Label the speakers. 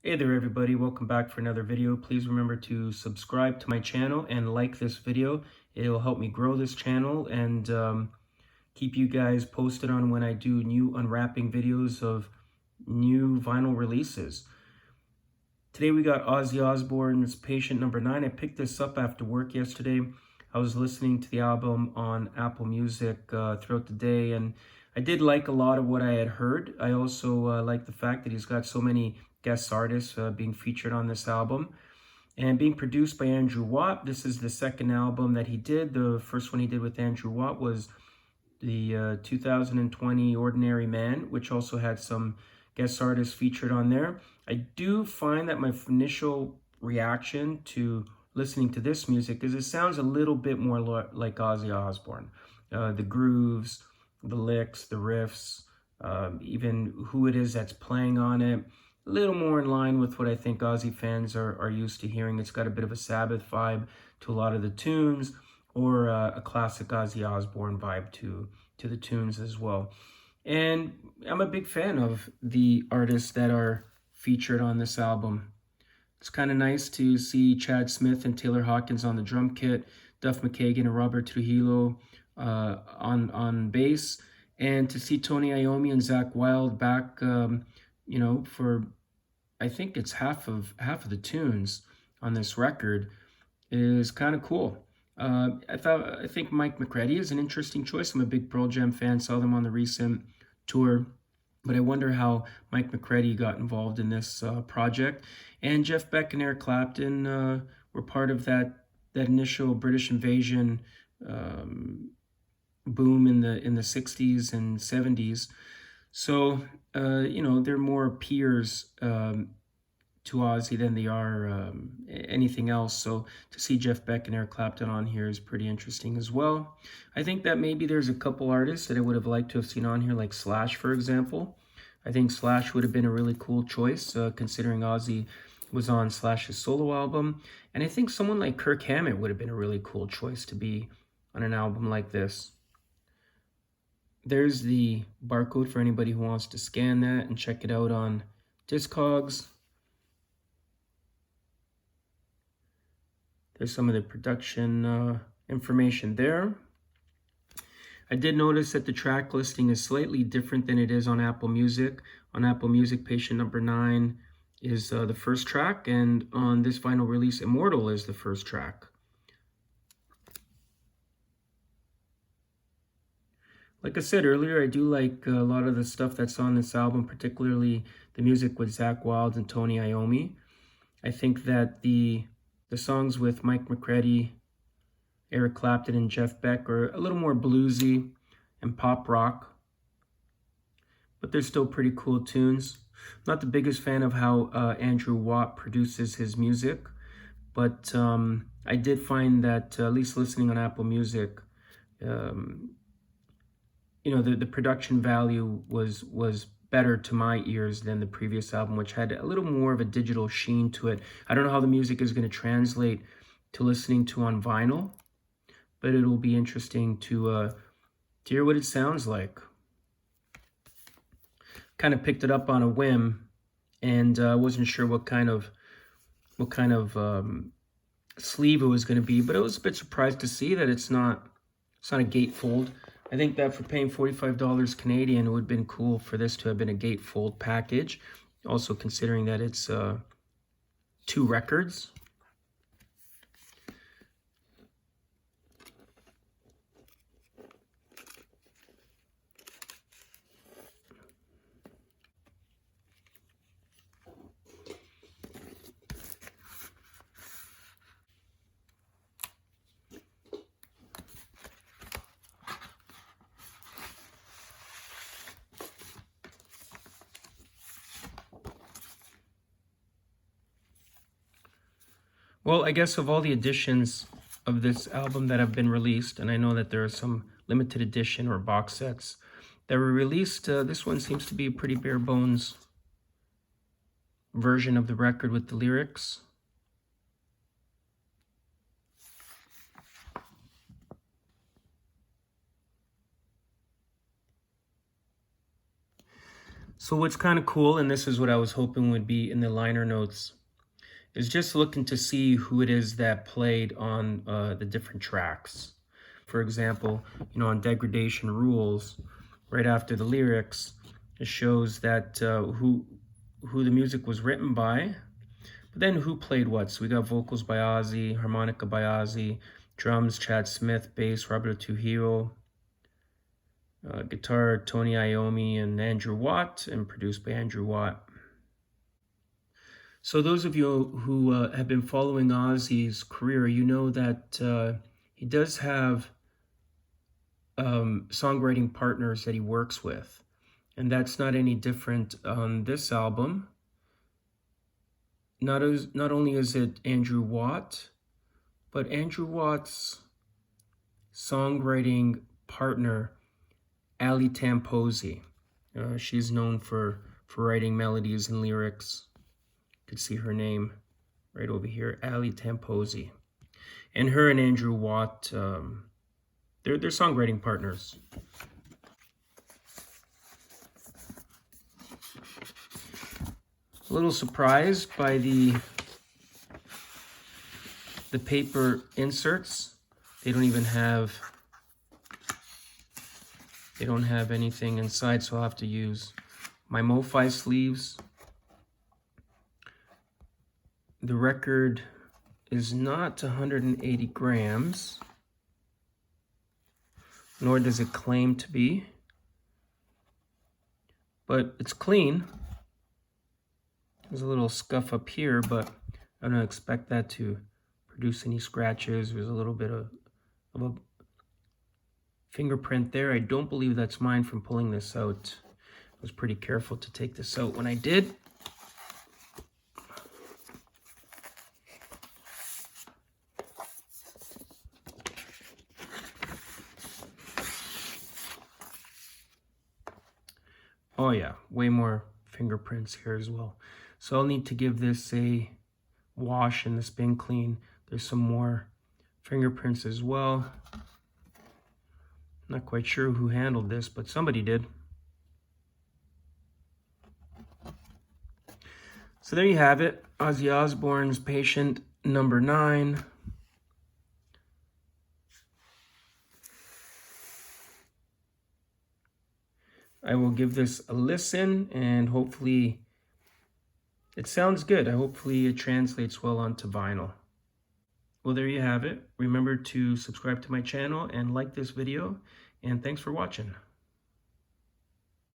Speaker 1: Hey there everybody, welcome back for another video. Please remember to subscribe to my channel and like this video. It'll help me grow this channel and keep you guys posted on when I do new unwrapping videos of new vinyl releases. Today we got Ozzy Osbourne's Patient Number 9. I picked this up after work yesterday. I was listening to the album on Apple Music throughout the day, and I did like a lot of what I had heard. I also like the fact that he's got so many guest artists being featured on this album and being produced by Andrew Watt. This is the second album that he did. The first one he did with Andrew Watt was the 2020 Ordinary Man, which also had some guest artists featured on there. I do find that my initial reaction to listening to this music is it sounds a little bit more like Ozzy Osbourne. The grooves, the licks, the riffs, even who it is that's playing on it, a little more in line with what I think Ozzy fans are used to hearing. It's got a bit of a Sabbath vibe to a lot of the tunes, or a classic Ozzy Osbourne vibe to the tunes as well. And I'm a big fan of the artists that are featured on this album. It's kind of nice to see Chad Smith and Taylor Hawkins on the drum kit, Duff, McKagan, and Robert Trujillo on bass, and to see Tony Iommi and Zakk Wylde back, for I think it's half of the tunes on this record is kind of cool. I think Mike McCready is an interesting choice. I'm a big Pearl Jam fan, saw them on the recent tour, but I wonder how Mike McCready got involved in this project. And Jeff Beck and Eric Clapton were part of that initial British invasion boom in the 60s and 70s. So they're more peers to Ozzy than they are anything else. So to see Jeff Beck and Eric Clapton on here is pretty interesting as well. I think that maybe there's a couple artists that I would have liked to have seen on here, like Slash, for example. I think Slash would have been a really cool choice, considering Ozzy was on Slash's solo album. And I think someone like Kirk Hammett would have been a really cool choice to be on an album like this. There's the barcode for anybody who wants to scan that and check it out on Discogs. There's some of the production information there. I did notice that the track listing is slightly different than it is on Apple Music. On Apple Music, Patient Number 9 is the first track, and on this vinyl release, Immortal is the first track. Like I said earlier, I do like a lot of the stuff that's on this album, particularly the music with Zakk Wylde and Tony Iommi. I think that the songs with Mike McCready, Eric Clapton, and Jeff Beck are a little more bluesy and pop rock, but they're still pretty cool tunes. I'm not the biggest fan of how Andrew Watt produces his music, but I did find that, at least listening on Apple Music, the production value was better to my ears than the previous album, which had a little more of a digital sheen to it. I don't know how the music is going to translate to listening to on vinyl, but it'll be interesting to hear what it sounds like. Kind of picked it up on a whim, and wasn't sure what kind of sleeve it was going to be, but I was a bit surprised to see that it's not a gatefold. I think that for paying $45 Canadian, it would have been cool for this to have been a gatefold package. Also considering that it's 2 records. Well, I guess of all the editions of this album that have been released, and I know that there are some limited edition or box sets that were released, this one seems to be a pretty bare bones version of the record with the lyrics. So what's kind of cool, and this is what I was hoping would be in the liner notes, is just looking to see who it is that played on the different tracks. For example, on Degradation Rules, right after the lyrics, it shows that who the music was written by, but then who played what. So we got vocals by Ozzy, harmonica by Ozzy, drums Chad Smith, bass Robert Trujillo, guitar Tony Iommi and Andrew Watt, and produced by Andrew Watt. So those of you who have been following Ozzy's career, you know that he does have songwriting partners that he works with. And that's not any different on this album. Not only is it Andrew Watt, but Andrew Watt's songwriting partner, Ali Tamposi. She's known for writing melodies and lyrics. You can see her name right over here, Ali Tamposi. And her and Andrew Watt, they're songwriting partners. A little surprised by the paper inserts. They don't have anything inside, so I'll have to use my MoFi sleeves. The record is not 180 grams, nor does it claim to be, but it's clean. There's a little scuff up here, but I don't expect that to produce any scratches. There's a little bit of a fingerprint there. I don't believe that's mine from pulling this out. I was pretty careful to take this out when I did. Oh yeah, way more fingerprints here as well. So I'll need to give this a wash in the spin clean. There's some more fingerprints as well. Not quite sure who handled this, but somebody did. So there you have it, Ozzy Osbourne's Patient number 9. I will give this a listen, and hopefully it sounds good. Hopefully it translates well onto vinyl. Well, there you have it. Remember to subscribe to my channel and like this video, and thanks for watching.